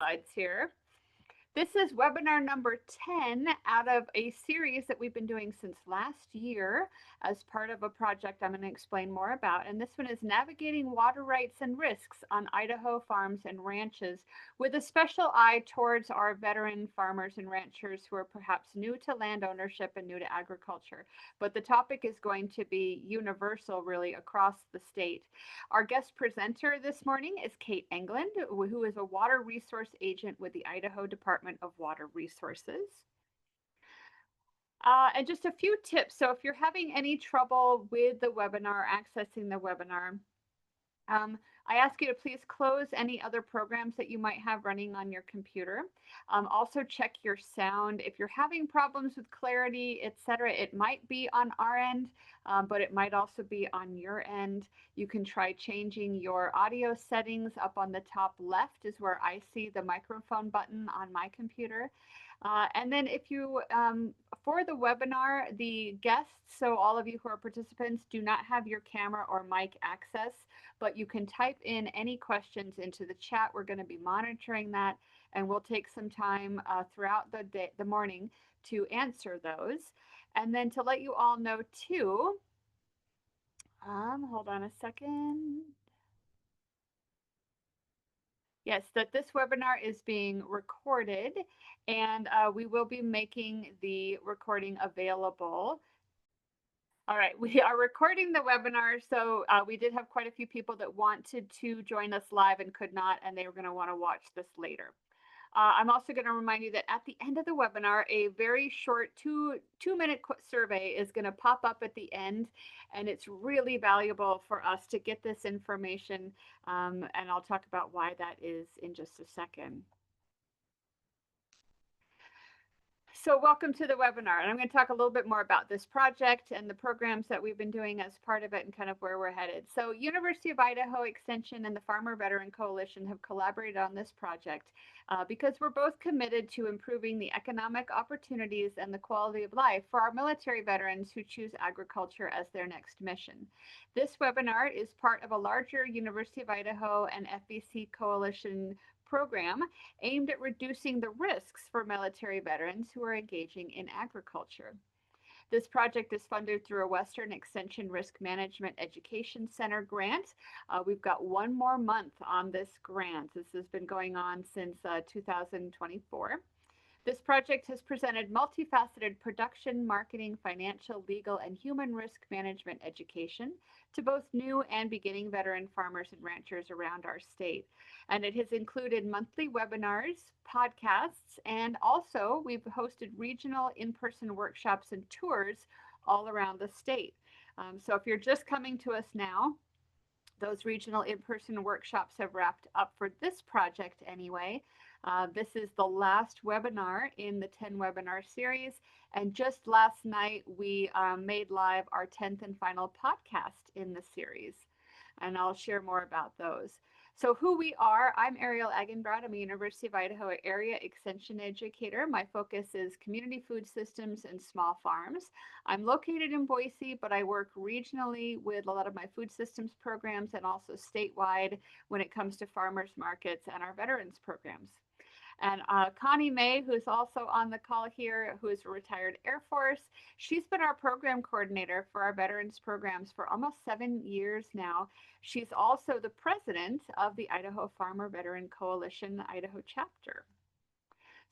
slides here. This is webinar number 10 out of a series that we've been doing since last year as part of a project I'm going to explain more about. And this one is Navigating Water Rights and Risks on Idaho Farms and Ranches, with a special eye towards our veteran farmers and ranchers who are perhaps new to land ownership and new to agriculture. But the topic is going to be universal, really, across the state. Our guest presenter this morning is Kate Englund, who is a water resource agent with the Idaho Department of Water Resources. And just a few tips. So if you're having any trouble with the webinar, accessing the webinar, I ask you to please close any other programs that you might have running on your computer. Also check your sound. If you're having problems with clarity, etc., it might be on our end, but it might also be on your end. You can try changing your audio settings. Up on the top left is where I see the microphone button on my computer. And then if you, for the webinar, the guests, so all of you who are participants, do not have your camera or mic access, but you can type in any questions into the chat. We're going to be monitoring that, and we'll take some time throughout the day, the morning, to answer those. And then to let you all know too, hold on a second. Yes, that this webinar is being recorded, and we will be making the recording available. All right, we are recording the webinar, so we did have quite a few people that wanted to join us live and could not, and they were going to want to watch this later. I'm also going to remind you that at the end of the webinar, a very short two-minute survey is going to pop up at the end, and it's really valuable for us to get this information, and I'll talk about why that is in just a second. So welcome to the webinar, and I'm going to talk a little bit more about this project and the programs that we've been doing as part of it and kind of where we're headed. So University of Idaho Extension and the Farmer Veteran Coalition have collaborated on this project because we're both committed to improving the economic opportunities and the quality of life for our military veterans who choose agriculture as their next mission. This webinar is part of a larger University of Idaho and FVC coalition program aimed at reducing the risks for military veterans who are engaging in agriculture. This project is funded through a Western Extension Risk Management Education Center grant. We've got one more month on this grant. This has been going on since 2024. This project has presented multifaceted production, marketing, financial, legal, and human risk management education to both new and beginning veteran farmers and ranchers around our state. And it has included monthly webinars, podcasts, and also we've hosted regional in-person workshops and tours all around the state. So if you're just coming to us now, those regional in-person workshops have wrapped up for this project anyway. This is the last webinar in the 10 webinar series. And just last night, we made live our 10th and final podcast in the series. And I'll share more about those. So who we are, I'm Ariel Agenbrod. I'm a University of Idaho area extension educator. My focus is community food systems and small farms. I'm located in Boise, but I work regionally with a lot of my food systems programs and also statewide when it comes to farmers markets and our veterans programs. And Connie May, who's also on the call here, who is a retired Air Force, she's been our program coordinator for our veterans programs for almost 7 years now. She's also the president of the Idaho Farmer Veteran Coalition, Idaho chapter.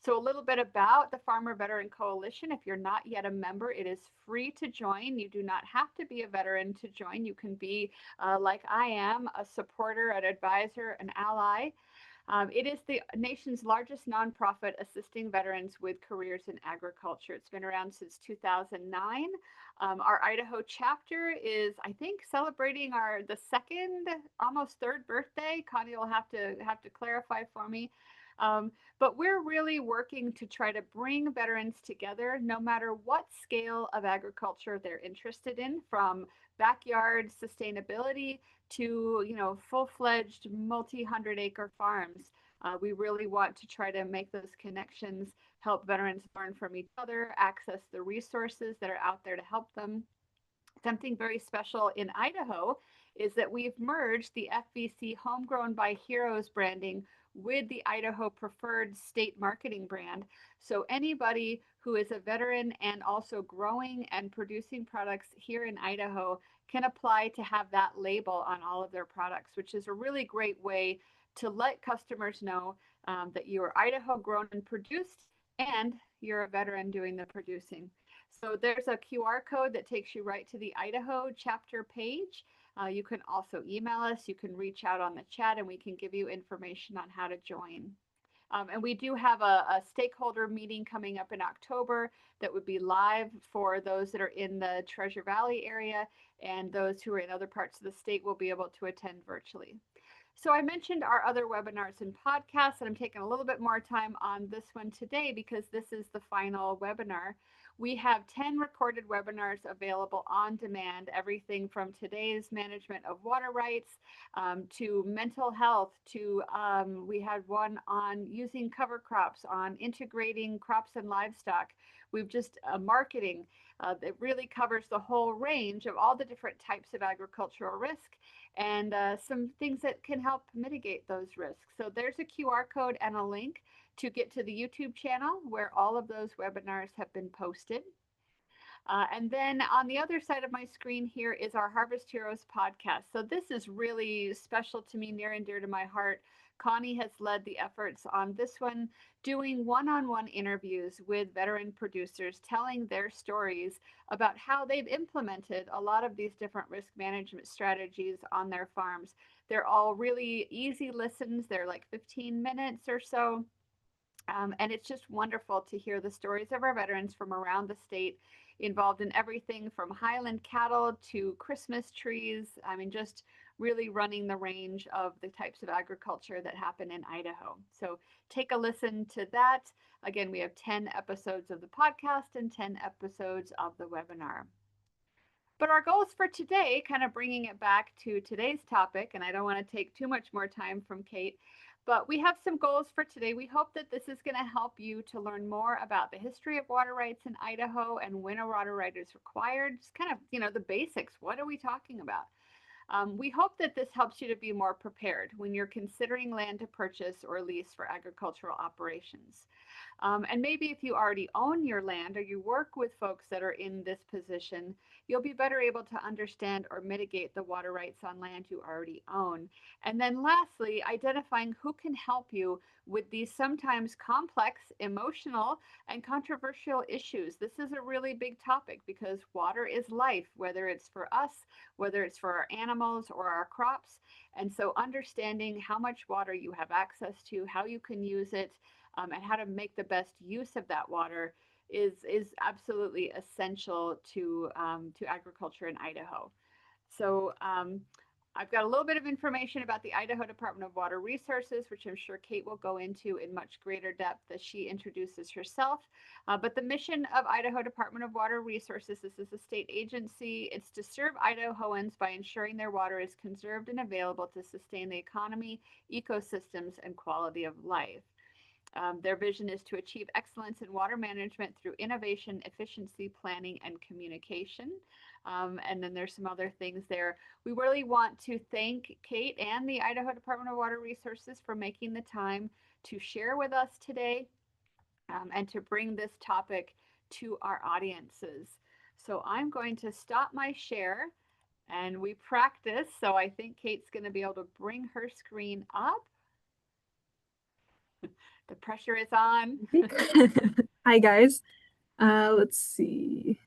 So a little bit about the Farmer Veteran Coalition. If you're not yet a member, it is free to join. You do not have to be a veteran to join. You can be, like I am, a supporter, an advisor, an ally. It is the nation's largest nonprofit assisting veterans with careers in agriculture. It's been around since 2009. Our Idaho chapter is, I think, celebrating the second, almost third birthday. Connie will have to clarify for me. But we're really working to try to bring veterans together, no matter what scale of agriculture they're interested in, from backyard sustainability to, full-fledged multi-100-acre farms. We really want to try to make those connections, help veterans learn from each other, access the resources that are out there to help them. Something very special in Idaho is that we've merged the FBC Homegrown by Heroes branding with the Idaho Preferred State Marketing brand. So anybody who is a veteran and also growing and producing products here in Idaho can apply to have that label on all of their products, which is a really great way to let customers know that you are Idaho grown and produced and you're a veteran doing the producing. So there's a QR code that takes you right to the Idaho chapter page. You can also email us, you can reach out on the chat, and we can give you information on how to join. And we do have a stakeholder meeting coming up in October that would be live for those that are in the Treasure Valley area, and those who are in other parts of the state will be able to attend virtually. So I mentioned our other webinars and podcasts, and I'm taking a little bit more time on this one today because this is the final webinar. We have 10 recorded webinars available on demand, everything from today's management of water rights to mental health, to we had one on using cover crops, on integrating crops and livestock. We've just marketing that really covers the whole range of all the different types of agricultural risk and some things that can help mitigate those risks. So there's a QR code and a link to get to the YouTube channel where all of those webinars have been posted. And then on the other side of my screen here is our Harvest Heroes podcast. So this is really special to me, near and dear to my heart. Connie has led the efforts on this one, doing one-on-one interviews with veteran producers, telling their stories about how they've implemented a lot of these different risk management strategies on their farms. They're all really easy listens. They're like 15 minutes or so. And it's just wonderful to hear the stories of our veterans from around the state, involved in everything from highland cattle to Christmas trees. I mean, just really running the range of the types of agriculture that happen in Idaho. So take a listen to that. Again, we have 10 episodes of the podcast and 10 episodes of the webinar. But our goals for today, kind of bringing it back to today's topic, and I don't want to take too much more time from Kate, but we have some goals for today. We hope that this is going to help you to learn more about the history of water rights in Idaho and when a water right is required. Just kind of, the basics. What are we talking about? We hope that this helps you to be more prepared when you're considering land to purchase or lease for agricultural operations. And maybe if you already own your land or you work with folks that are in this position, you'll be better able to understand or mitigate the water rights on land you already own. And then lastly, identifying who can help you with these sometimes complex, emotional, and controversial issues. This is a really big topic because water is life, whether it's for us, whether it's for our animals or our crops. And so understanding how much water you have access to, how you can use it, and how to make the best use of that water is absolutely essential to agriculture in Idaho. So I've got a little bit of information about the Idaho Department of Water Resources, which I'm sure Kate will go into in much greater depth as she introduces herself. But the mission of Idaho Department of Water Resources, this is a state agency. It's to serve Idahoans by ensuring their water is conserved and available to sustain the economy, ecosystems, and quality of life. Their vision is to achieve excellence in water management through innovation, efficiency, planning, and communication. And then there's some other things there. We really want to thank Kate and the Idaho Department of Water Resources for making the time to share with us today and to bring this topic to our audiences. So I'm going to stop my share and we practice. So I think Kate's going to be able to bring her screen up. The pressure is on. Hi, guys. Let's see.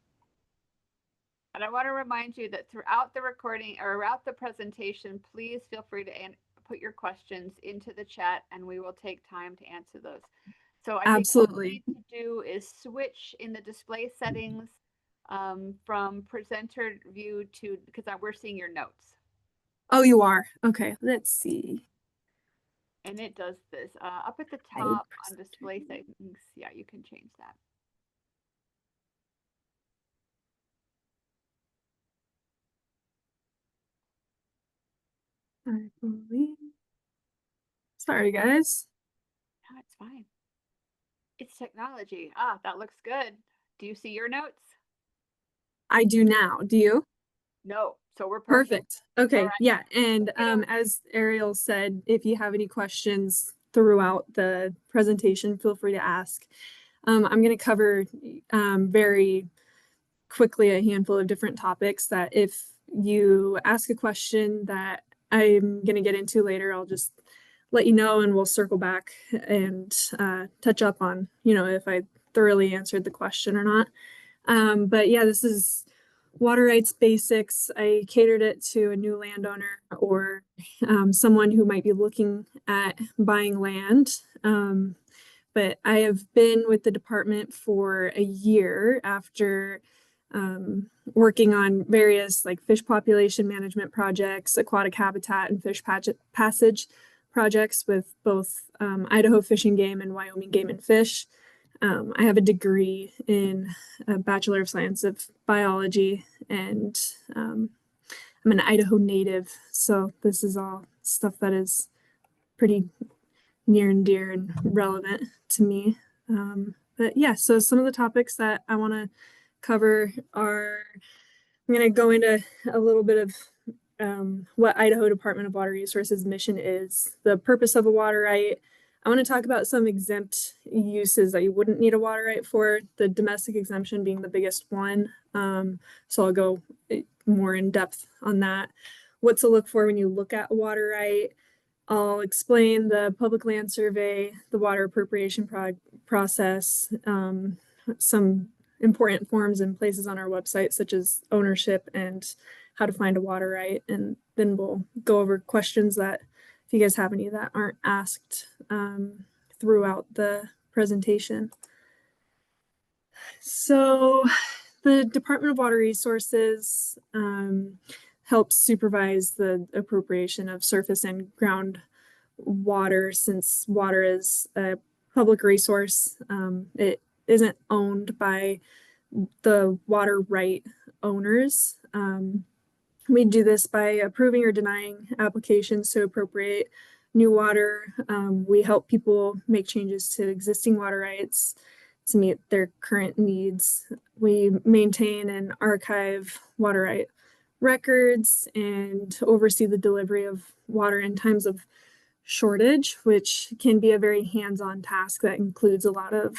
And I want to remind you that throughout the recording or throughout the presentation, please feel free to put your questions into the chat and we will take time to answer those. So I think what we need to do is switch in the display settings from presenter view to, because we're seeing your notes. Oh, you are? Okay, let's see. And it does this up at the top on display settings. Yeah, you can change that. I believe. Sorry, guys. No, it's fine. It's technology. Ah, that looks good. Do you see your notes? I do now. Do you? No. So we're perfect. Perfect. Okay. right. Yeah. And You know, as Ariel said, if you have any questions throughout the presentation, feel free to ask. I'm going to cover very quickly a handful of different topics that if you ask a question that I'm going to get into later, I'll just let you know and we'll circle back and touch up on, if I thoroughly answered the question or not. But yeah, this is water rights basics. I catered it to a new landowner or someone who might be looking at buying land. But I have been with the department for a year after working on various like fish population management projects, aquatic habitat, and fish passage projects with both Idaho Fish and Game and Wyoming Game and Fish. I have a degree in a Bachelor of Science of Biology, and I'm an Idaho native, so this is all stuff that is pretty near and dear and relevant to me. But yeah, so some of the topics that I want to cover are I'm going to go into a little bit of what Idaho Department of Water Resources mission is, the purpose of a water right. I want to talk about some exempt uses that you wouldn't need a water right for, the domestic exemption being the biggest one. So I'll go more in depth on that. What to look for when you look at a water right. I'll explain the public land survey, the water appropriation process, some important forms and places on our website, such as ownership and how to find a water right. And then we'll go over questions that, if you guys have any that aren't asked throughout the presentation. So the Department of Water Resources helps supervise the appropriation of surface and ground water, since water is a public resource. It isn't owned by the water right owners. We do this by approving or denying applications to appropriate new water. We help people make changes to existing water rights to meet their current needs. We maintain and archive water right records and oversee the delivery of water in times of shortage, which can be a very hands-on task that includes a lot of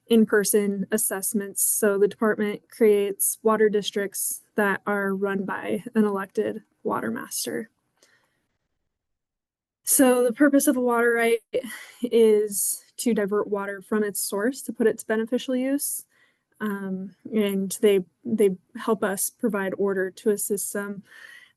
in-person assessments. So the department creates water districts that are run by an elected water master. So the purpose of a water right is to divert water from its source to put it to beneficial use. And they help us provide order to a system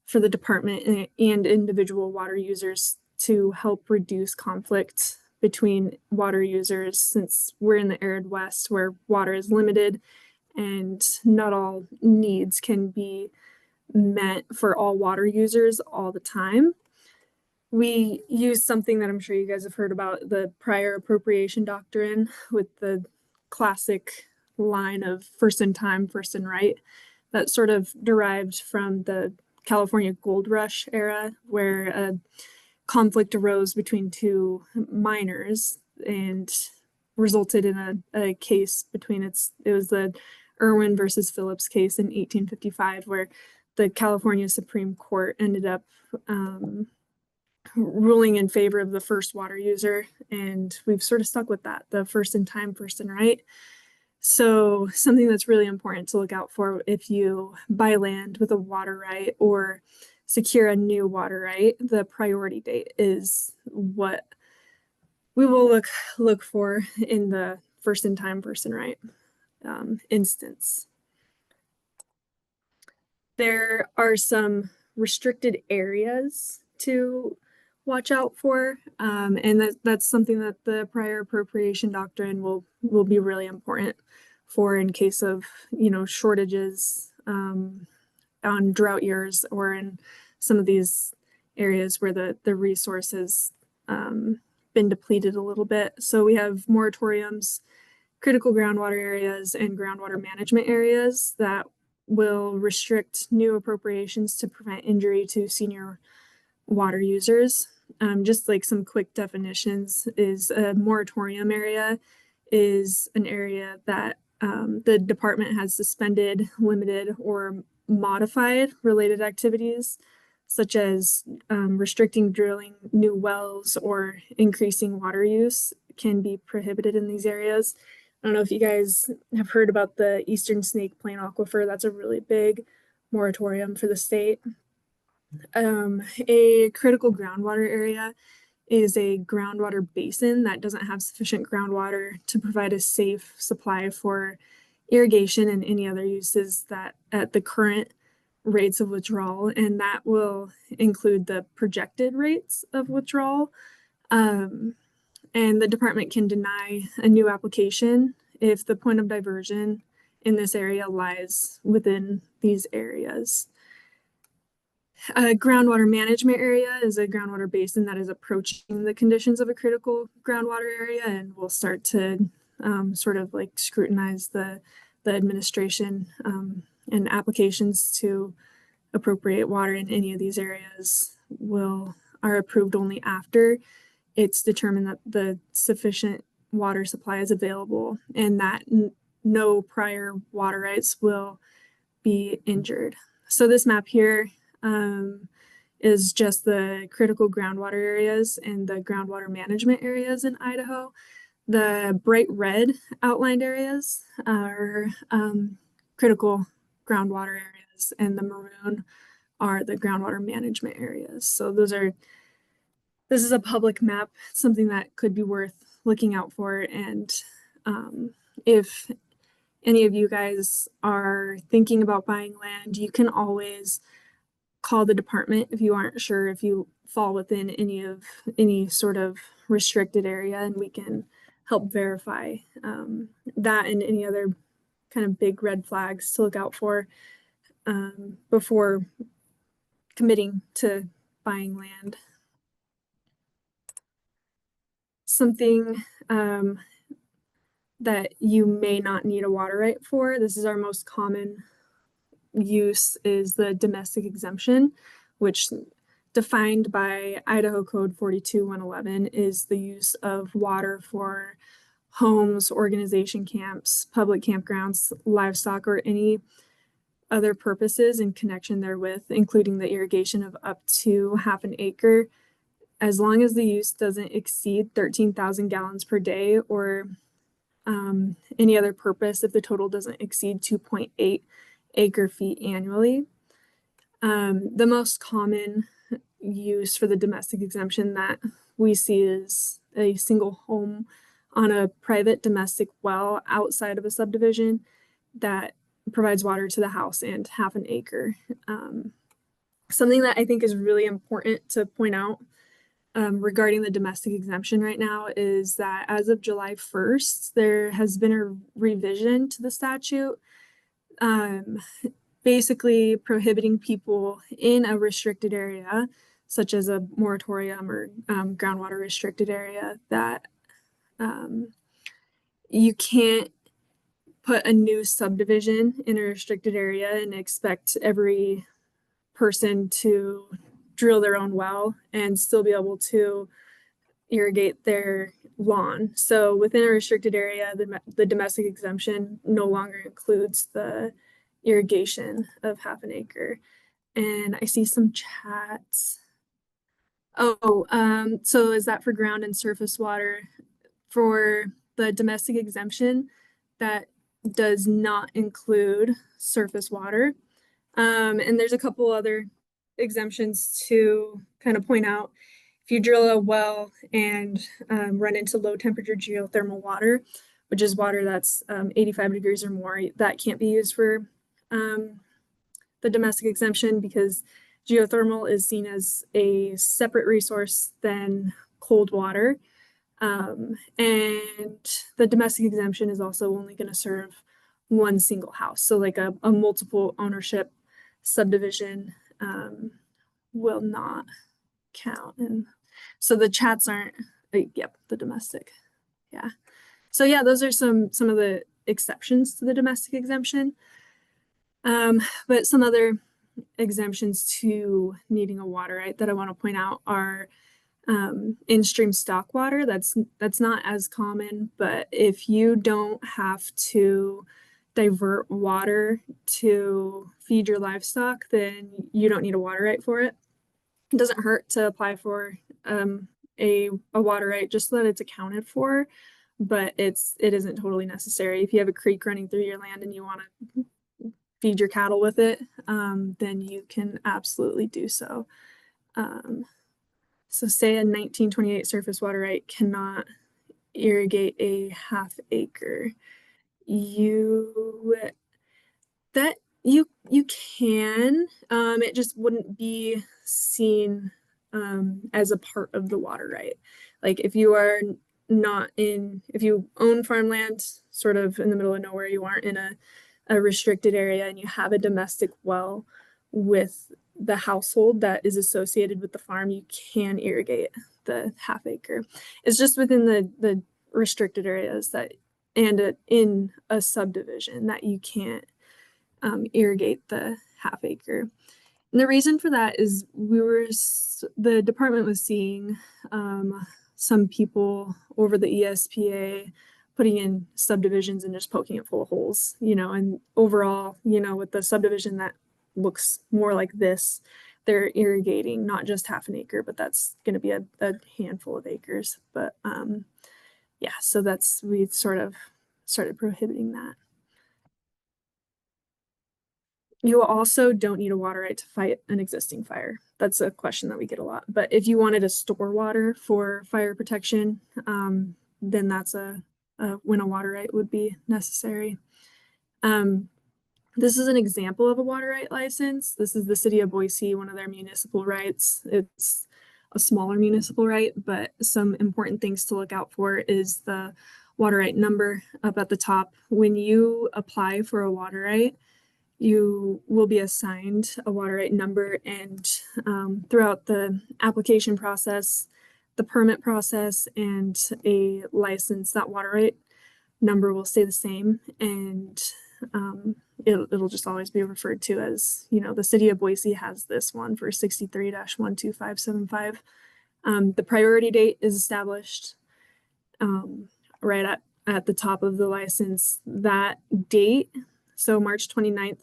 for the department and individual water users to help reduce conflict between water users, since we're in the arid West where water is limited and not all needs can be met for all water users all the time. We use something that I'm sure you guys have heard about, the prior appropriation doctrine, with the classic line of first in time, first in right. That sort of derived from the California Gold Rush era, where a conflict arose between two miners and resulted in a case between it was the Irwin versus Phillips case in 1855, where the California Supreme Court ended up ruling in favor of the first water user, and we've sort of stuck with that, the first in time, first in right. So something that's really important to look out for if you buy land with a water right or secure a new water right, the priority date is what we will look for in the first in time, first in right instance. There are some restricted areas to watch out for, and that's something that the prior appropriation doctrine will be really important for in case of shortages on drought years, or in some of these areas where the resource has been depleted a little bit. So we have moratoriums, critical groundwater areas, and groundwater management areas that will restrict new appropriations to prevent injury to senior water users. Just like some quick definitions is a moratorium area is an area that the department has suspended, limited, or modified related activities, such as restricting drilling new wells or increasing water use, can be prohibited in these areas. I don't know if you guys have heard about the Eastern Snake Plain Aquifer. That's a really big moratorium for the state. A critical groundwater area is a groundwater basin that doesn't have sufficient groundwater to provide a safe supply for irrigation and any other uses that at the current rates of withdrawal, and that will include the projected rates of withdrawal. And the department can deny a new application if the point of diversion in this area lies within these areas. A groundwater management area is a groundwater basin that is approaching the conditions of a critical groundwater area and will start to sort of like scrutinize the administration and applications to appropriate water in any of these areas are approved only after it's determined that the sufficient water supply is available and that no prior water rights will be injured. So this map here is just the critical groundwater areas and the groundwater management areas in Idaho. The bright red outlined areas are critical groundwater areas, and the maroon are the groundwater management areas. So this is a public map, something that could be worth looking out for. And if any of you guys are thinking about buying land, you can always call the department if you aren't sure if you fall within any sort of restricted area, and we can help verify that and any other kind of big red flags to look out for before committing to buying land. Something that you may not need a water right for, this is our most common use, is the domestic exemption, which defined by Idaho Code 42-111 is the use of water for homes, organization camps, public campgrounds, livestock, or any other purposes in connection therewith, including the irrigation of up to half an acre, as long as the use doesn't exceed 13,000 gallons per day, or any other purpose if the total doesn't exceed 2.8 acre feet annually. The most common use for the domestic exemption that we see is a single home on a private domestic well outside of a subdivision that provides water to the house and half an acre. Something that I think is really important to point out regarding the domestic exemption right now is that as of July 1st, there has been a revision to the statute, basically prohibiting people in a restricted area, such as a moratorium or groundwater restricted area, that you can't put a new subdivision in a restricted area and expect every person to drill their own well and still be able to irrigate their lawn. So within a restricted area, the domestic exemption no longer includes the irrigation of half an acre. And I see some chats. So is that for ground and surface water? For the domestic exemption, that does not include surface water. And there's a couple other exemptions to kind of point out. If you drill a well and run into low temperature geothermal water, which is water that's 85 degrees or more, that can't be used for the domestic exemption because geothermal is seen as a separate resource than cold water. And the domestic exemption is also only going to serve one single house. So like a multiple ownership subdivision will not count. And so the chats aren't, yep, the domestic. Yeah. So yeah, those are some of the exceptions to the domestic exemption. But some other exemptions to needing a water right that I want to point out are in-stream stock water. That's not as common, but if you don't have to divert water to feed your livestock, then you don't need a water right for it. It doesn't hurt to apply for a water right just so that it's accounted for, but it isn't totally necessary. If you have a creek running through your land and you want to feed your cattle with it, then you can absolutely do so. So say a 1928 surface water right cannot irrigate a half acre. You can, it just wouldn't be seen as a part of the water right. Like if you are not in, if you own farmland sort of in the middle of nowhere, you aren't in a restricted area and you have a domestic well with the household that is associated with the farm, you can irrigate the half acre. It's just within the restricted areas that and in a subdivision that you can't irrigate the half acre. And the reason for that is the department was seeing some people over the ESPA putting in subdivisions and just poking it full of holes, and overall, with the subdivision that looks more like this, they're irrigating not just half an acre, but that's going to be a handful of acres. But yeah, so we sort of started prohibiting that. You also don't need a water right to fight an existing fire. That's a question that we get a lot. But if you wanted to store water for fire protection, then that's when a water right would be necessary. This is an example of a water right license. This is the city of Boise, one of their municipal rights. It's a smaller municipal right, but some important things to look out for is the water right number up at the top. When you apply for a water right, you will be assigned a water right number, and throughout the application process, the permit process, and a license, that water right number will stay the same, and it'll just always be referred to as, the city of Boise has this one for 63-12575. The priority date is established right at the top of the license. That date, so March 29th,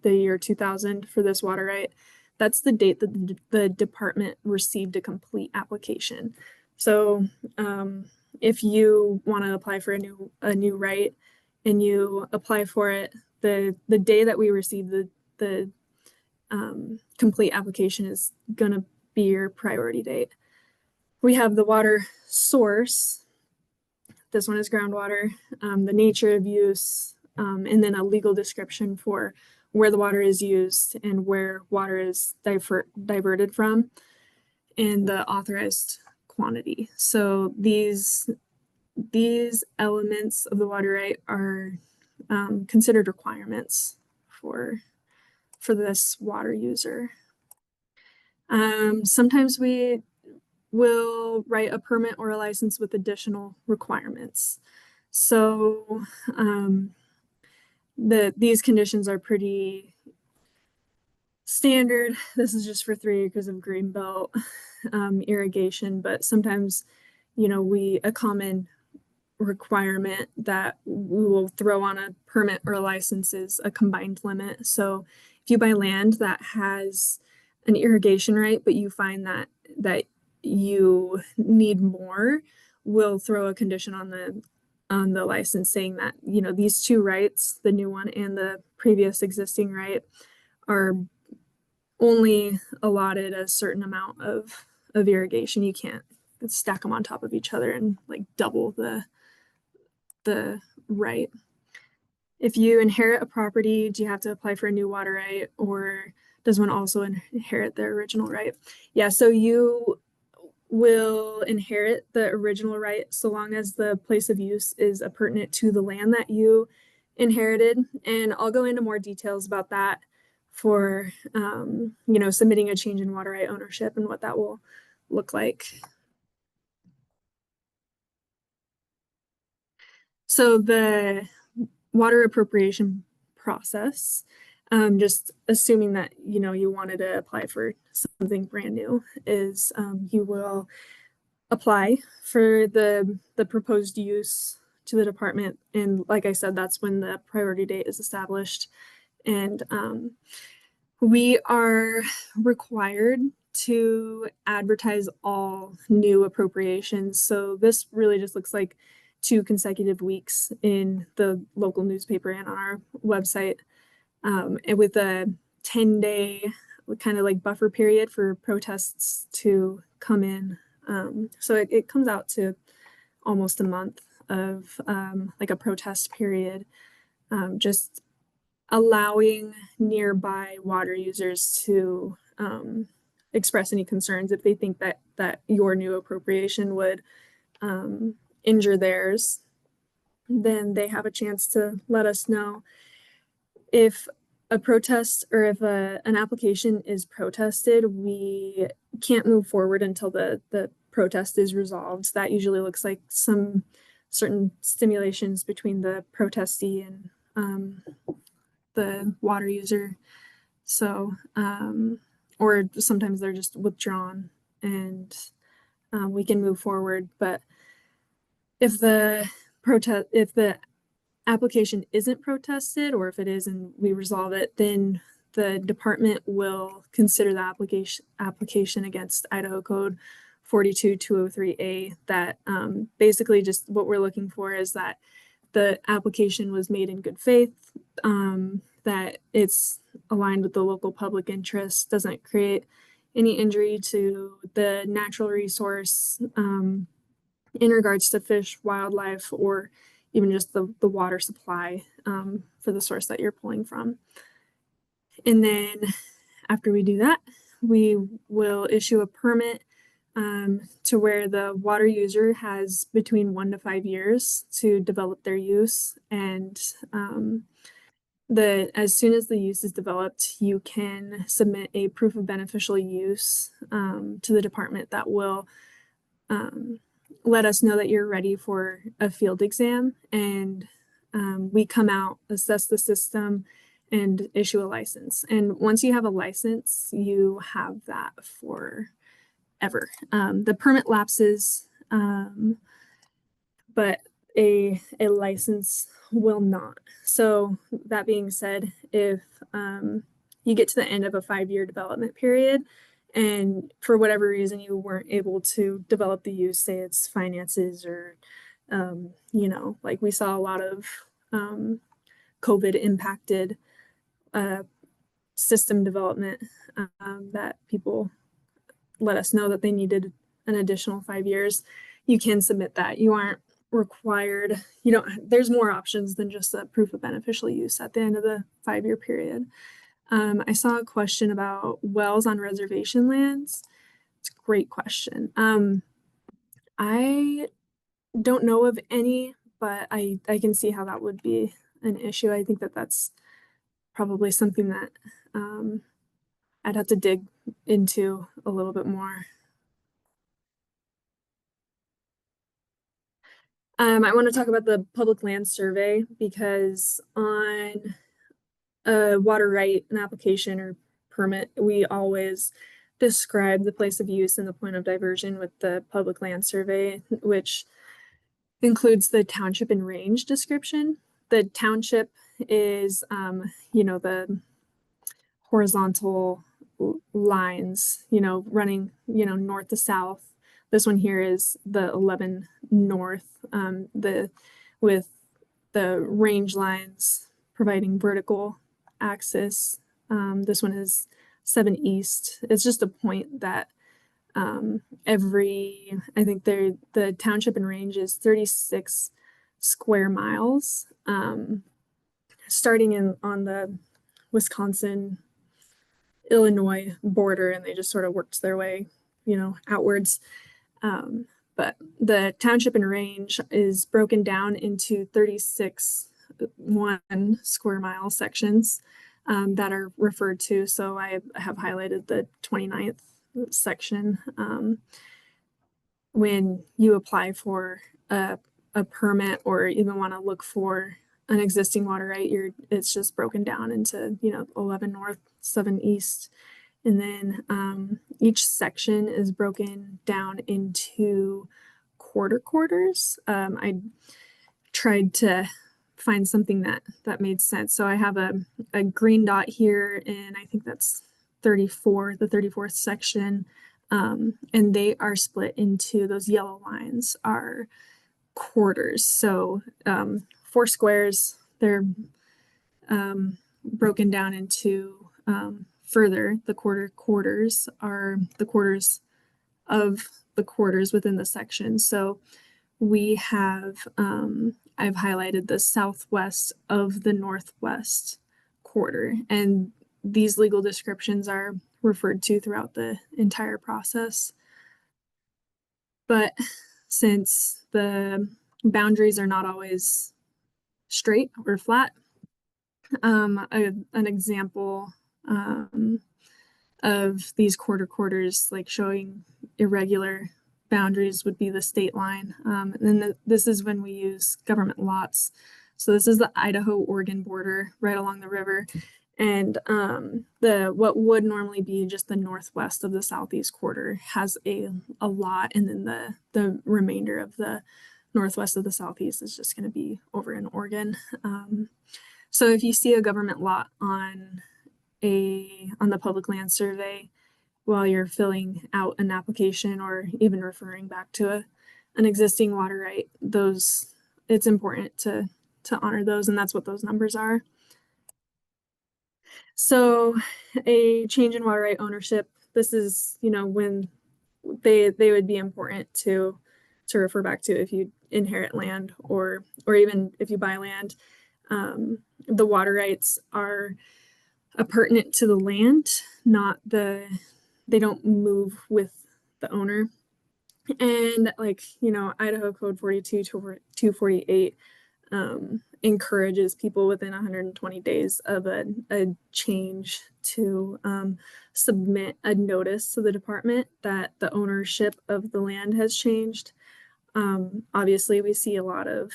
the year 2000 for this water right, that's the date that the department received a complete application. So if you want to apply for a new right and you apply for it, the day that we receive the complete application is going to be your priority date. We have the water source. This one is groundwater, the nature of use, and then a legal description for where the water is used and where water is diverted from, and the authorized quantity. So these elements of the water right are considered requirements for this water user. Sometimes we will write a permit or a license with additional requirements. So these conditions are pretty standard. This is just for 3 acres of greenbelt irrigation, but sometimes, a common requirement that we will throw on a permit or a license is a combined limit. So if you buy land that has an irrigation right, but you find that you need more, we'll throw a condition on the license saying that, these 2 rights, the new one and the previous existing right, are only allotted a certain amount of irrigation. You can't stack them on top of each other and like double the right. If you inherit a property, do you have to apply for a new water right, or does one also inherit the original right? Yeah, so you will inherit the original right so long as the place of use is appurtenant to the land that you inherited. And I'll go into more details about that for submitting a change in water right ownership and what that will look like. So the water appropriation process, just assuming that you wanted to apply for something brand new, is you will apply for the proposed use to the department. And like I said, that's when the priority date is established. And we are required to advertise all new appropriations. So this really just looks like 2 consecutive weeks in the local newspaper and on our website, and with a 10-day kind of like buffer period for protests to come in. So it comes out to almost a month of like a protest period, just allowing nearby water users to express any concerns if they think that your new appropriation would injure theirs. Then they have a chance to let us know. If a protest or if an application is protested, we can't move forward until the protest is resolved. That usually looks like some certain stimulations between the protestee and the water user. So, or sometimes they're just withdrawn and we can move forward. But if the application isn't protested, or if it is and we resolve it, then the department will consider the application against Idaho Code 42203A. That basically just what we're looking for is that the application was made in good faith, that it's aligned with the local public interest, doesn't create any injury to the natural resource in regards to fish, wildlife, or even just the water supply for the source that you're pulling from. And then after we do that, we will issue a permit to where the water user has between 1 to 5 years to develop their use. And as soon as the use is developed, you can submit a proof of beneficial use to the department that will let us know that you're ready for a field exam, and we come out, assess the system, and issue a license. And once you have a license, you have that forever. The permit lapses, but a license will not. So that being said, if you get to the end of a 5-year development period and for whatever reason you weren't able to develop the use, say it's finances or like we saw a lot of COVID impacted system development, that people let us know that they needed an additional 5 years, you can submit that. You aren't required, there's more options than just a proof of beneficial use at the end of the 5-year period. I saw a question about wells on reservation lands. It's a great question. I don't know of any, but I can see how that would be an issue. I think that's probably something that I'd have to dig into a little bit more. I want to talk about the public land survey, because on a water right, an application or permit, we always describe the place of use and the point of diversion with the public land survey, which includes the township and range description. The township is, the horizontal lines, running, north to south. This one here is the 11 north, with the range lines providing vertical axis. This one is 7 east. It's just a point that I think the township and range is 36 square miles, starting on the Wisconsin Illinois border, and they just sort of worked their way, outwards. But the township and range is broken down into 36 1 square mile sections that are referred to. So I have highlighted the 29th section. When you apply for a permit or even want to look for an existing water right, it's just broken down into 11 north, 7 east, and then each section is broken down into quarters. I tried to find something that made sense. So I have a green dot here, and I think that's 34, the 34th section. And they are split into, those yellow lines are quarters. So 4 squares, they're broken down into further. The quarters are the quarters of the quarters within the section. So we have, I've highlighted the southwest of the northwest quarter, and these legal descriptions are referred to throughout the entire process. But since the boundaries are not always straight or flat, an example of these quarters, like showing irregular boundaries, would be the state line. And then this is when we use government lots. So this is the Idaho-Oregon border right along the river. And what would normally be just the northwest of the southeast quarter has a lot, and then the remainder of the northwest of the southeast is just going to be over in Oregon. So if you see a government lot on the public land survey while you're filling out an application, or even referring back to an existing water right, it's important to honor those, and that's what those numbers are. So a change in water right ownership, this is, when they would be important to refer back to if you inherit land, or even if you buy land. The water rights are appurtenant to the land, they don't move with the owner. And Idaho Code 42-248 encourages people within 120 days of a change to submit a notice to the department that the ownership of the land has changed. Obviously, we see a lot of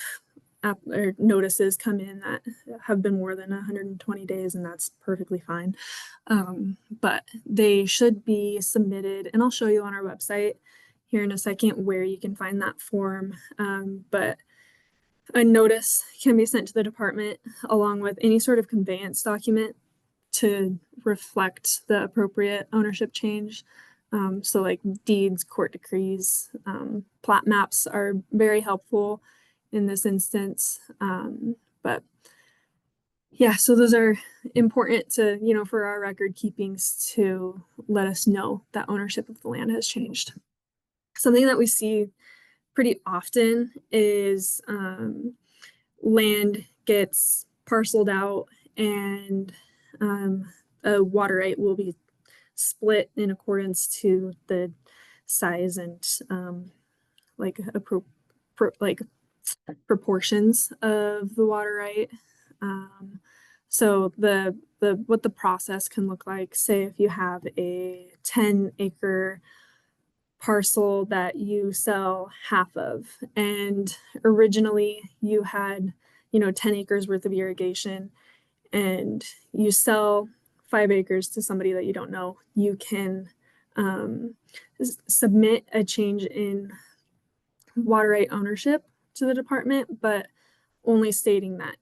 notices come in that have been more than 120 days, and that's perfectly fine. But they should be submitted, and I'll show you on our website here in a second where you can find that form. But a notice can be sent to the department along with any sort of conveyance document to reflect the appropriate ownership change. So like deeds, court decrees, plat maps are very helpful in this instance. But yeah, so those are important to, for our record keepings, to let us know that ownership of the land has changed. Something that we see pretty often is land gets parceled out, and a water right will be split in accordance to the size and proportions of the water right. So what the process can look like, say if you have a 10-acre parcel that you sell half of, and originally you had 10 acres worth of irrigation, and you sell 5 acres to somebody that you don't know, you can submit a change in water right ownership to the department, but only stating that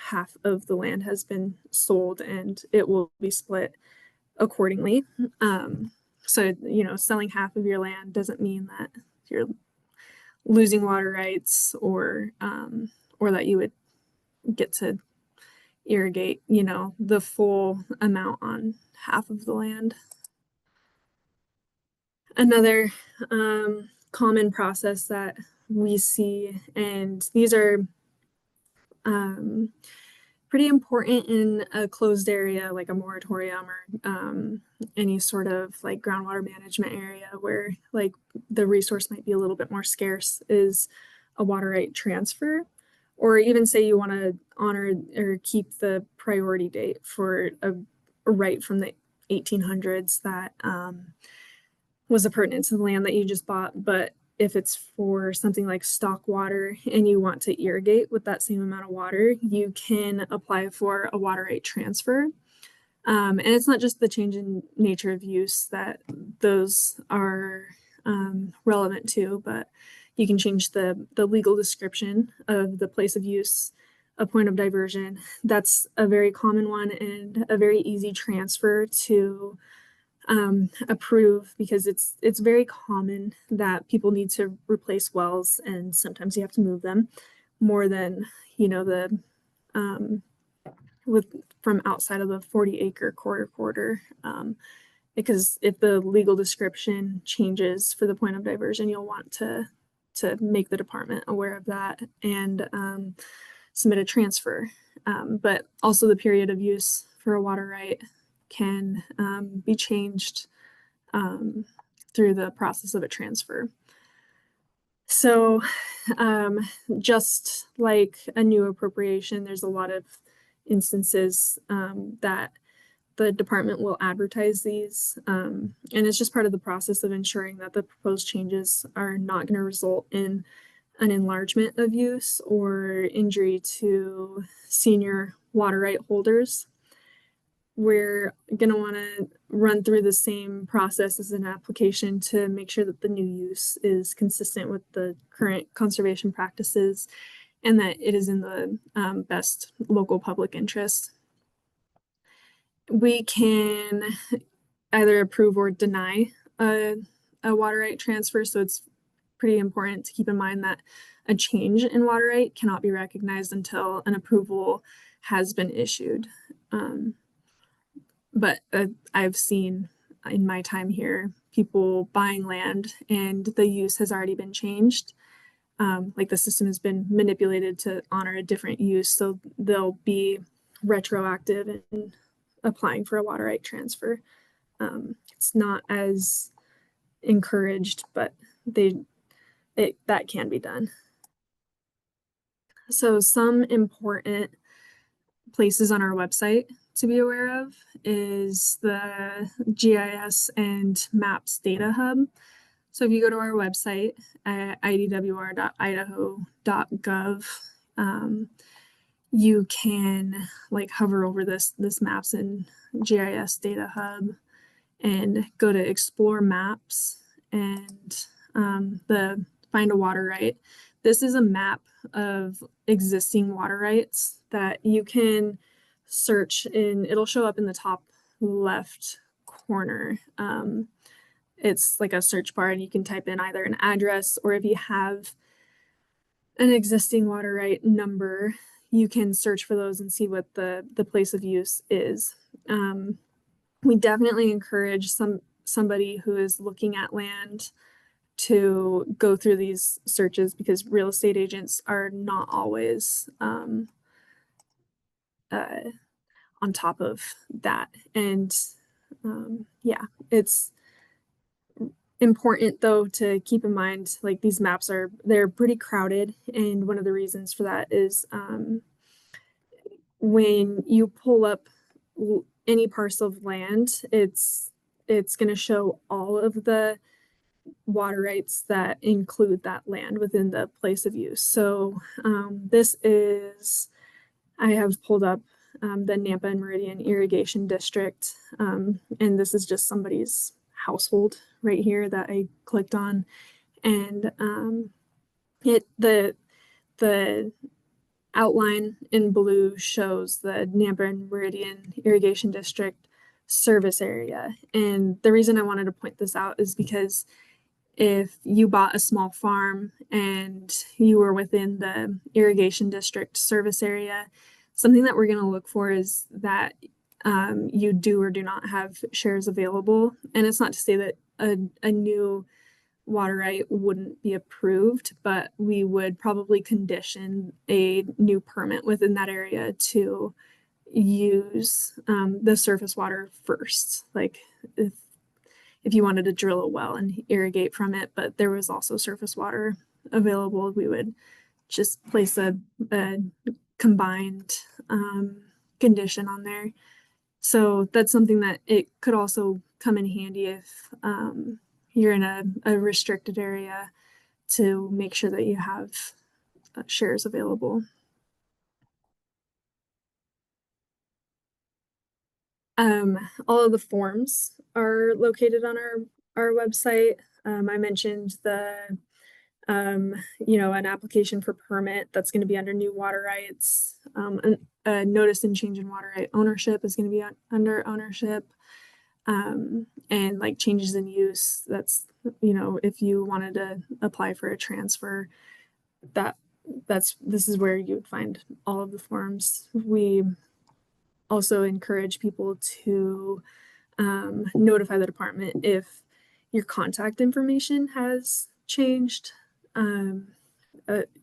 half of the land has been sold and it will be split accordingly. So selling half of your land doesn't mean that you're losing water rights, or that you would get to irrigate the full amount on half of the land. Another common process that we see, and these are pretty important in a closed area like a moratorium, or any sort of like groundwater management area where like the resource might be a little bit more scarce, is a water right transfer. Or even say you want to honor or keep the priority date for a right from the 1800s that was appurtenant to the land that you just bought. But if it's for something like stock water and you want to irrigate with that same amount of water, you can apply for a water right transfer. And it's not just the change in nature of use that those are relevant to, but You can change the legal description of the place of use, a point of diversion. That's a very common one and a very easy transfer to approve, because it's very common that people need to replace wells, and sometimes you have to move them more than, you know, the with from outside of the 40-acre quarter, because if the legal description changes for the point of diversion, you'll want to make the department aware of that and submit a transfer. But also the period of use for a water right can be changed through the process of a transfer. So just like a new appropriation, there's a lot of instances that the department will advertise these, and it's just part of the process of ensuring that the proposed changes are not going to result in an enlargement of use or injury to senior water right holders. We're going to want to run through the same process as an application to make sure that the new use is consistent with the current conservation practices and that it is in the best local public interest. We can either approve or deny a water right transfer, so it's pretty important to keep in mind that a change in water right cannot be recognized until an approval has been issued. But I've seen in my time here people buying land and the use has already been changed. Like the system has been manipulated to honor a different use, so they'll be retroactive in applying for a water right transfer. It's not as encouraged, but that can be done. So some important places on our website to be aware of is the GIS and Maps Data Hub. So if you go to our website at idwr.idaho.gov, you can like hover over this Maps and GIS Data Hub and go to Explore Maps and the Find a Water Right. This is a map of existing water rights that you can search in. It'll show up in the top left corner. It's like a search bar and you can type in either an address, or if you have an existing water right number, you can search for those and see what the place of use is. We definitely encourage somebody who is looking at land to go through these searches, because real estate agents are not always on top of that. And yeah, it's important though to keep in mind, like these maps they're pretty crowded, and one of the reasons for that is when you pull up any parcel of land, it's going to show all of the water rights that include that land within the place of use. So this is, I have pulled up the Nampa and Meridian Irrigation District, and this is just somebody's household right here that I clicked on, and the outline in blue shows the Nampa and Meridian Irrigation District service area. And the reason I wanted to point this out is because if you bought a small farm and you were within the irrigation district service area, something that we're going to look for is that you do or do not have shares available. And it's not to say that a new water right wouldn't be approved, but we would probably condition a new permit within that area to use the surface water first. Like if you wanted to drill a well and irrigate from it, but there was also surface water available, we would just place a combined condition on there. So that's something that it could also come in handy if you're in a restricted area, to make sure that you have shares available. All of the forms are located on our website. I mentioned the an application for permit that's going to be under new water rights. A notice and change in water right ownership is going to be under ownership. And like changes in use, that's, if you wanted to apply for a transfer, this is where you would find all of the forms. We also encourage people to notify the department if your contact information has changed.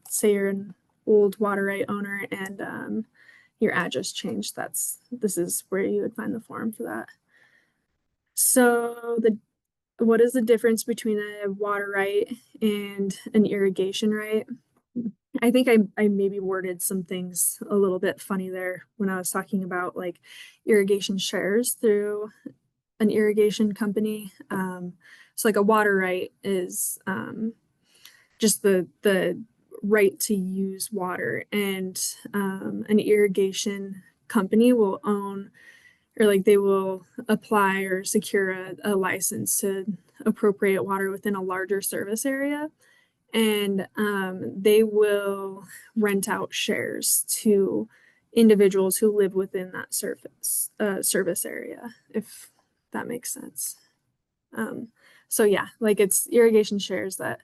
Say you're an old water right owner and your address changed. This is where you would find the form for that. So what is the difference between a water right and an irrigation right? I think I maybe worded some things a little bit funny there when I was talking about like irrigation shares through an irrigation company. So like a water right is just the right to use water, and an irrigation company will own, or like they will apply or secure a license to appropriate water within a larger service area, and they will rent out shares to individuals who live within that service area, if that makes sense. So yeah, like it's irrigation shares that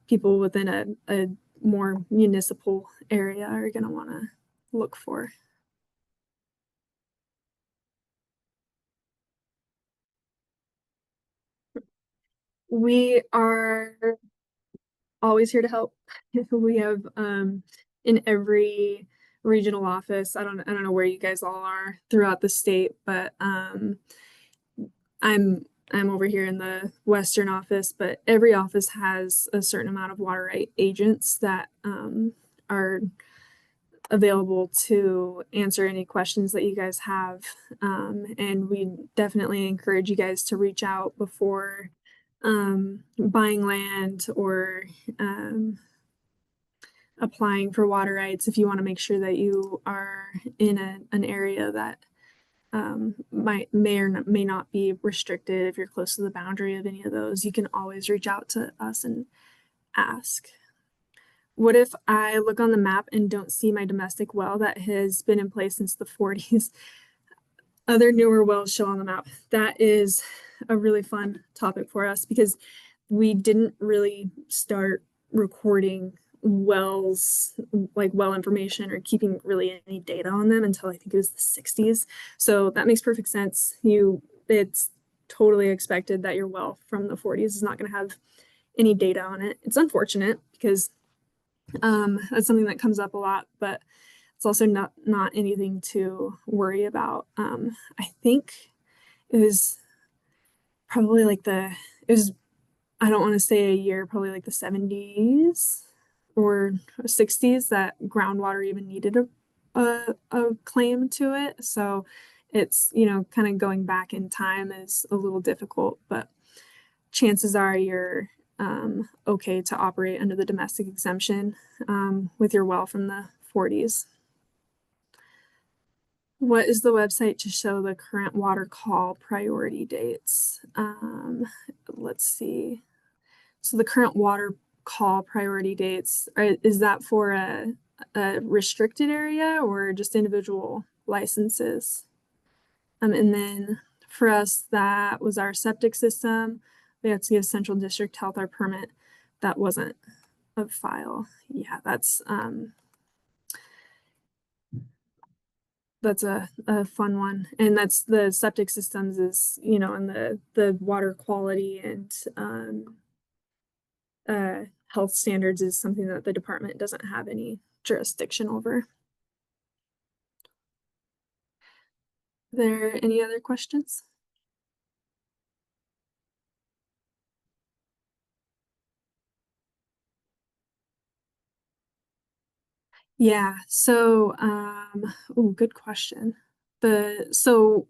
people within a more municipal area are going to want to look for. We are always here to help. We have in every regional office. I don't know where you guys all are throughout the state, but I'm over here in the Western office, but every office has a certain amount of water right agents that are available to answer any questions that you guys have. And we definitely encourage you guys to reach out before buying land or applying for water rights, if you want to make sure that you are in an area that may or may not be restricted. If you're close to the boundary of any of those, you can always reach out to us and ask. What if I look on the map and don't see my domestic well that has been in place since the 40s? Other newer wells show on the map. That is a really fun topic for us because we didn't really start recording wells, like well information or keeping really any data on them until I think it was the 60s. So that makes perfect sense. It's totally expected that your well from the 40s is not going to have any data on it. It's unfortunate because that's something that comes up a lot, but it's also not anything to worry about. I think it was probably like I don't want to say a year, probably like the 70s or 60s that groundwater even needed a claim to it. So it's, kind of going back in time is a little difficult, but chances are you're okay to operate under the domestic exemption with your well from the 40s. What is the website to show the current water call priority dates? Let's see. So the current water call priority dates, is that for a restricted area or just individual licenses? And then for us, that was our septic system. We had to give Central District Health our permit. That wasn't a file. Yeah, that's a fun one. And that's the septic systems is, and the water quality and health standards is something that the department doesn't have any jurisdiction over. Are there any other questions? Yeah, so good question. So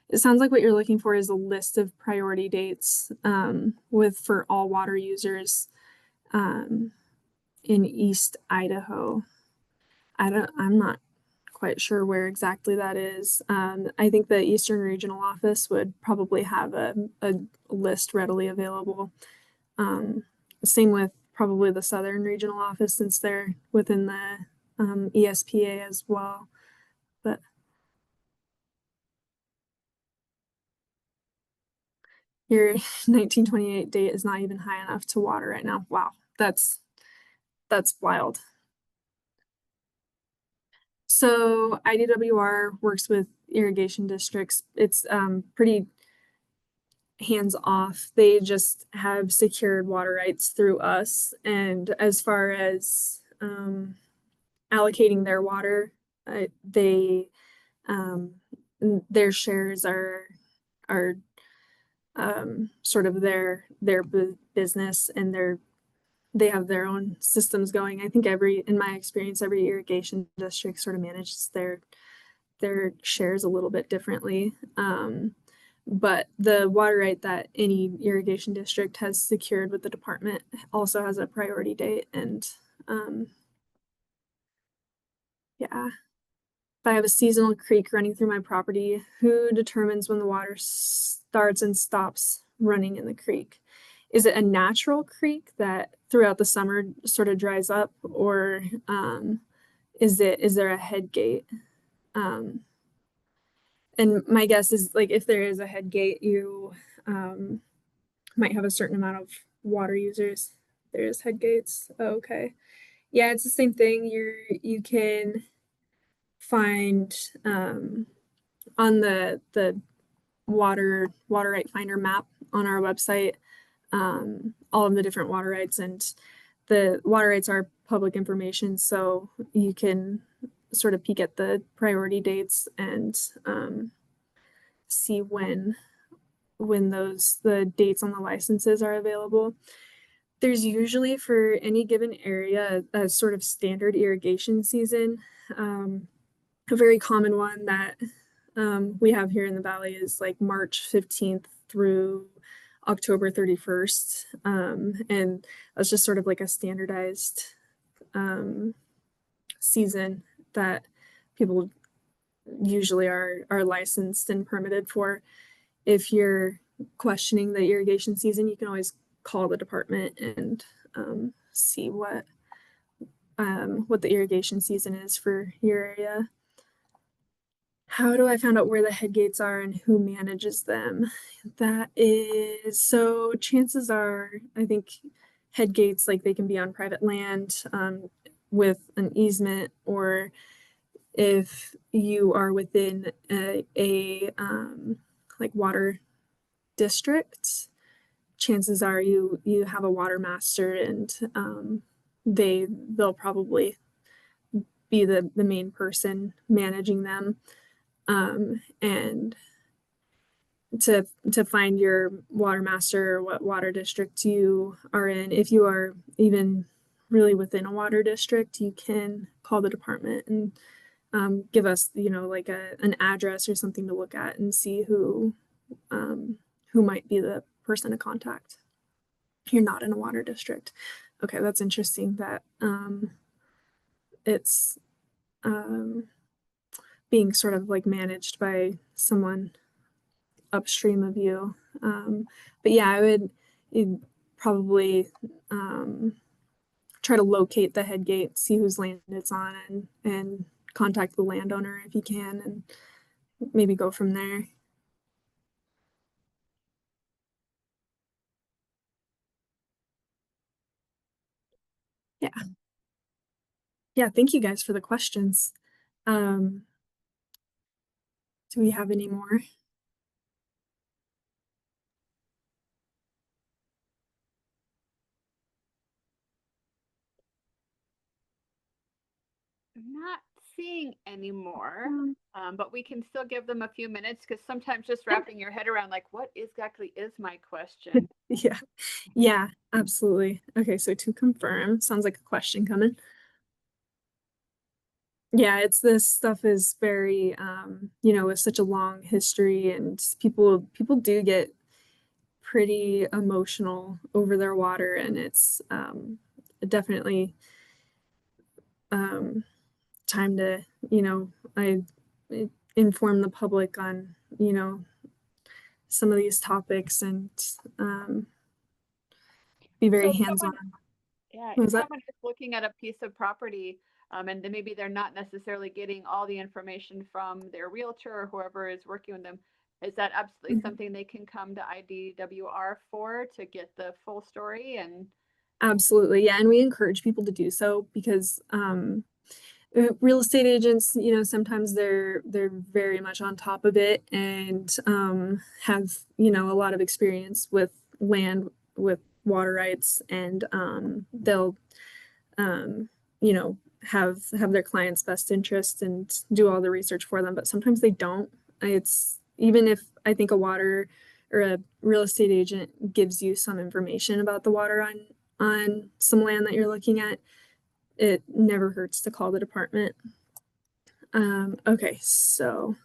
it sounds like what you're looking for is a list of priority dates for all water users in East Idaho. I'm not quite sure where exactly that is. I think the Eastern Regional Office would probably have a list readily available. Same with probably the Southern Regional Office since they're within the ESPA as well. But your 1928 date is not even high enough to water right now. Wow, that's wild. So IDWR works with irrigation districts. It's pretty hands off. They just have secured water rights through us. And as far as allocating their water, they their shares are sort of their business, and they have their own systems going. I think in my experience, every irrigation district sort of manages their shares a little bit differently. But the water right that any irrigation district has secured with the department also has a priority date. And yeah, if I have a seasonal creek running through my property, who determines when the water starts and stops running in the creek? Is it a natural creek that throughout the summer sort of dries up, or is there a head gate? And my guess is, like, if there is a head gate, you might have a certain amount of water users. There's head gates. Oh, okay. Yeah, it's the same thing. You can find on the water right finder map on our website all of the different water rights, and the water rights are public information, so you can sort of peek at the priority dates and see when the dates on the licenses are available. There's usually, for any given area, a sort of standard irrigation season. A very common one that we have here in the Valley is like March 15th through October 31st. And that's just sort of like a standardized season that people usually are licensed and permitted for. If you're questioning the irrigation season, you can always call the department and see what the irrigation season is for your area. How do I find out where the head gates are and who manages them? That is, so chances are, I think head gates, like, they can be on private land with an easement, or if you are within a like water district, chances are you have a water master, and they'll probably be the main person managing them. And to find your water master, or what water district you are in, if you are even really within a water district, you can call the department and give us, like an address or something to look at and see who might be the person to contact. You're not in a water district. Okay, that's interesting that it's being sort of like managed by someone upstream of you. But yeah, you'd probably try to locate the head gate, see whose land it's on, and contact the landowner if you can, and maybe go from there. Yeah. Yeah, thank you guys for the questions. Do we have any more? I'm not seeing any more, but we can still give them a few minutes, because sometimes just wrapping your head around, like, what exactly is my question? Yeah, absolutely. Okay, so to confirm, sounds like a question coming. Yeah, this stuff is very with such a long history, and people do get pretty emotional over their water, and it's definitely time to I inform the public on some of these topics, and be very hands-on. Yeah, What if was that? someone is looking at a piece of property, and then maybe they're not necessarily getting all the information from their realtor or whoever is working with them, is that absolutely Mhm. something they can come to IDWR for to get the full story? And Absolutely. Yeah. And we encourage people to do so because real estate agents, sometimes they're very much on top of it and have, a lot of experience with land with water rights and they'll um, have their clients' best interest and do all the research for them, but sometimes they don't. It's even if I think a water or a real estate agent gives you some information about the water on some land that you're looking at, it never hurts to call the department. Okay, so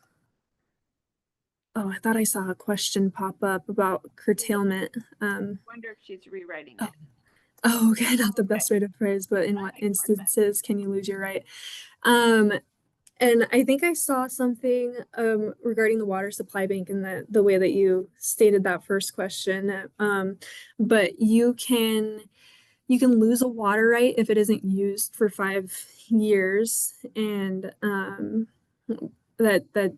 I thought I saw a question pop up about curtailment. wonder if she's rewriting Oh, it. okay, not the Okay, best way to phrase, but in that what makes more sense. instances can you lose your right? Um, And I think I saw something regarding the water supply bank and the way that you stated that first question. But you can lose a water right if it isn't used for 5 years, and that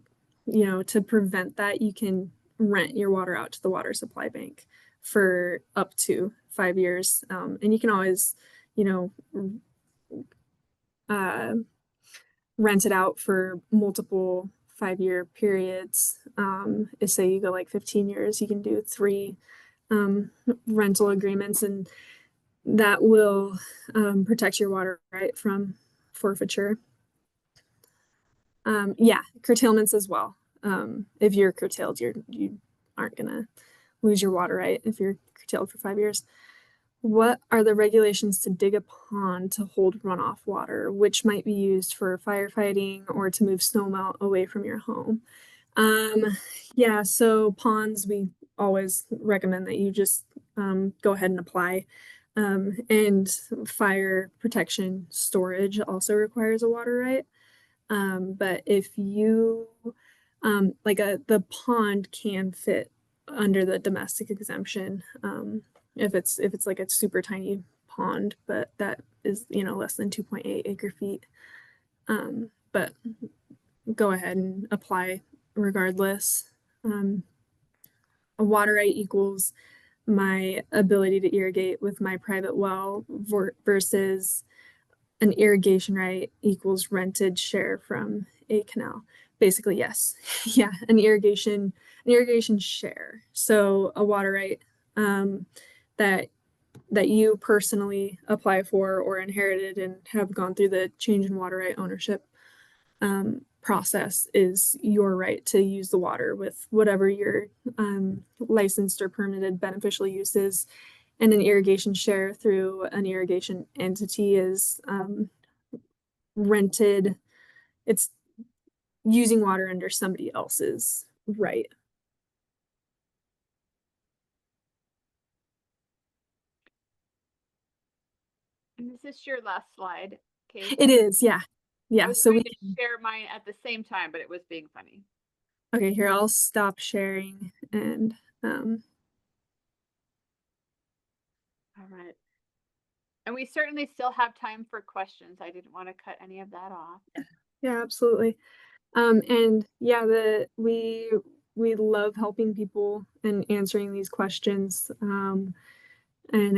to prevent that, you can rent your water out to the water supply bank for up to 5 years, and you can always you know uh, rent it out for multiple 5 year periods. If say you go like 15 years, you can do three rental agreements, and that will protect your water right from forfeiture. Yeah, curtailments as well. If you're curtailed, you aren't gonna lose your water right if you're curtailed for 5 years. What are the regulations to dig a pond to hold runoff water, which might be used for firefighting or to move snowmelt away from your home? Um, yeah, so ponds, we always recommend that you just go ahead and apply. And fire protection storage also requires a water right. But if you the pond can fit under the domestic exemption, if it's like a super tiny pond, but that is less than 2.8 acre feet. But go ahead and apply regardless. Um, a water right equals my ability to irrigate with my private well versus an irrigation right equals rented share from a canal. Basically, yes. Yeah, an irrigation share. So a water right um, that that you personally apply for or inherited and have gone through the change in water right ownership process is your right to use the water with whatever your licensed or permitted beneficial use is. And an irrigation share through an irrigation entity is rented. It's using water under somebody else's right. And is this your last slide, Kate? It is, yeah. I Yeah. was So trying we to can, share mine at the same time, but it was being funny. okay, here, I'll stop sharing and All right. And we certainly still have time for questions. I didn't want to cut any of that off. yeah, absolutely. And yeah, we love helping people and answering these questions. And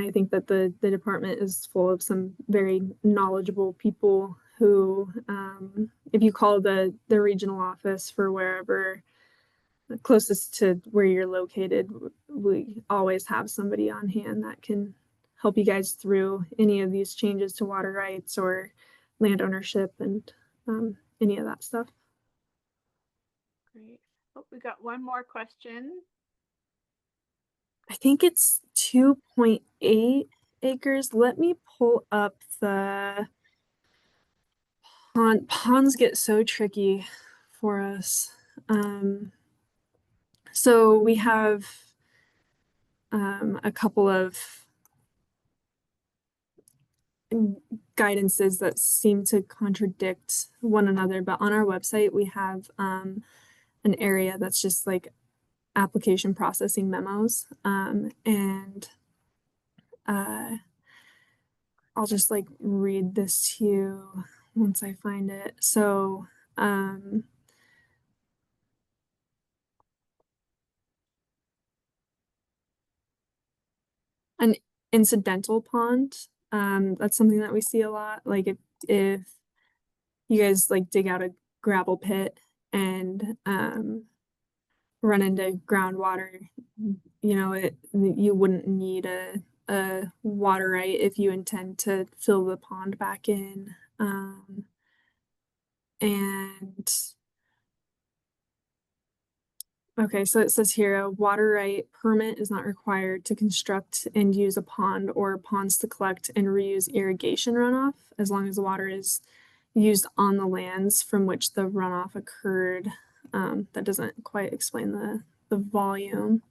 I think that the department is full of some very knowledgeable people who, if you call the regional office for wherever closest to where you're located, we always have somebody on hand that can help you guys through any of these changes to water rights or land ownership and any of that stuff. Great. Oh, we got one more question. I think it's 2.8 acres. Let me pull up the ponds get so tricky for us. So we have a couple of guidances that seem to contradict one another, but on our website we have an area that's just like application processing memos, and uh, I'll just like read this to you once I find it. So, an incidental pond, that's something that we see a lot. Like if you guys like dig out a gravel pit and run into groundwater, you know, you wouldn't need a water right if you intend to fill the pond back in. And okay, so it says here a water right permit is not required to construct and use a pond or ponds to collect and reuse irrigation runoff as long as the water is used on the lands from which the runoff occurred. That doesn't quite explain the volume.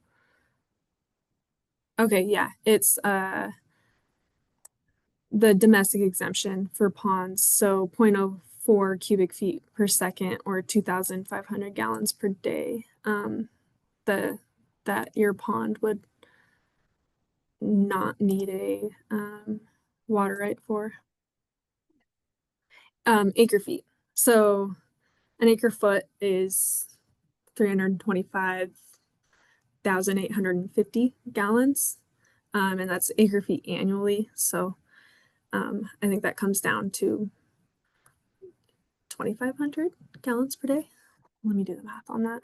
Okay, yeah, it's the domestic exemption for ponds, so 0.04 cubic feet per second or 2,500 gallons per day. That your pond would not need a water right for. Acre feet. So an acre foot is 325,850 gallons. And that's acre feet annually. So I think that comes down to 2,500 gallons per day. Let me do the math on that.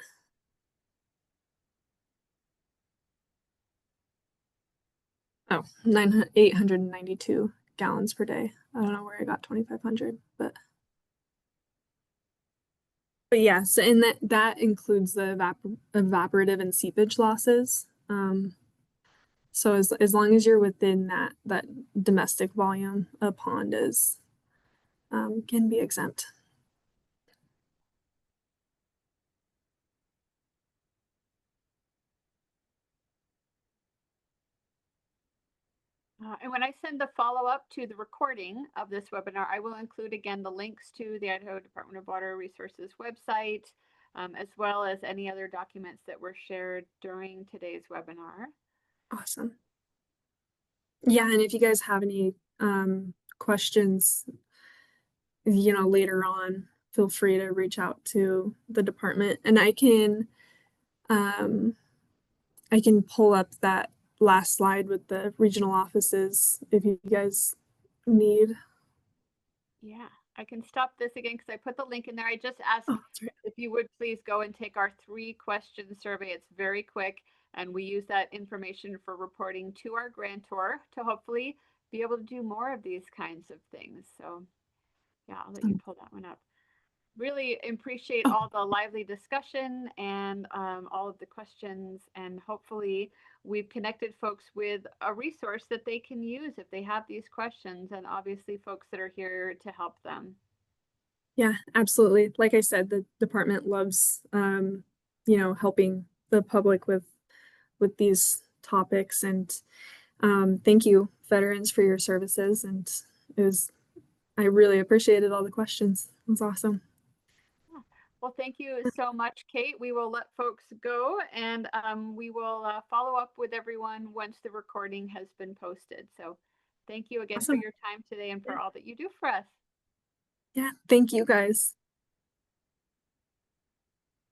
Oh, 892 gallons per day. I don't know where I got 2,500, but yeah, so and that includes the evaporative and seepage losses. So as long as you're within that domestic volume, a pond is can be exempt. And when I send the follow-up to the recording of this webinar, I will include again the links to the Idaho Department of Water Resources website, as well as any other documents that were shared during today's webinar. Awesome. Yeah, and if you guys have any questions, you know, later on, feel free to reach out to the department, and I can pull up that last slide with the regional offices if you guys need. Yeah, I can stop this again because I put the link in there. I just asked Right. if you would please go and take our 3-question survey. It's very quick, and we use that information for reporting to our grantor to hopefully be able to do more of these kinds of things. So yeah, I'll let you pull that one up. Really appreciate all the lively discussion and all of the questions, and hopefully we've connected folks with a resource that they can use if they have these questions, and obviously folks that are here to help them. Yeah, absolutely. Like I said, the department loves you know, helping the public with these topics, and thank you, veterans, for your services. And I really appreciated all the questions. It was awesome. Well, thank you so much, Kate. We will let folks go, and we will follow up with everyone once the recording has been posted. So thank you again for Awesome. your time today and for all that you do for us. Yeah, thank you guys.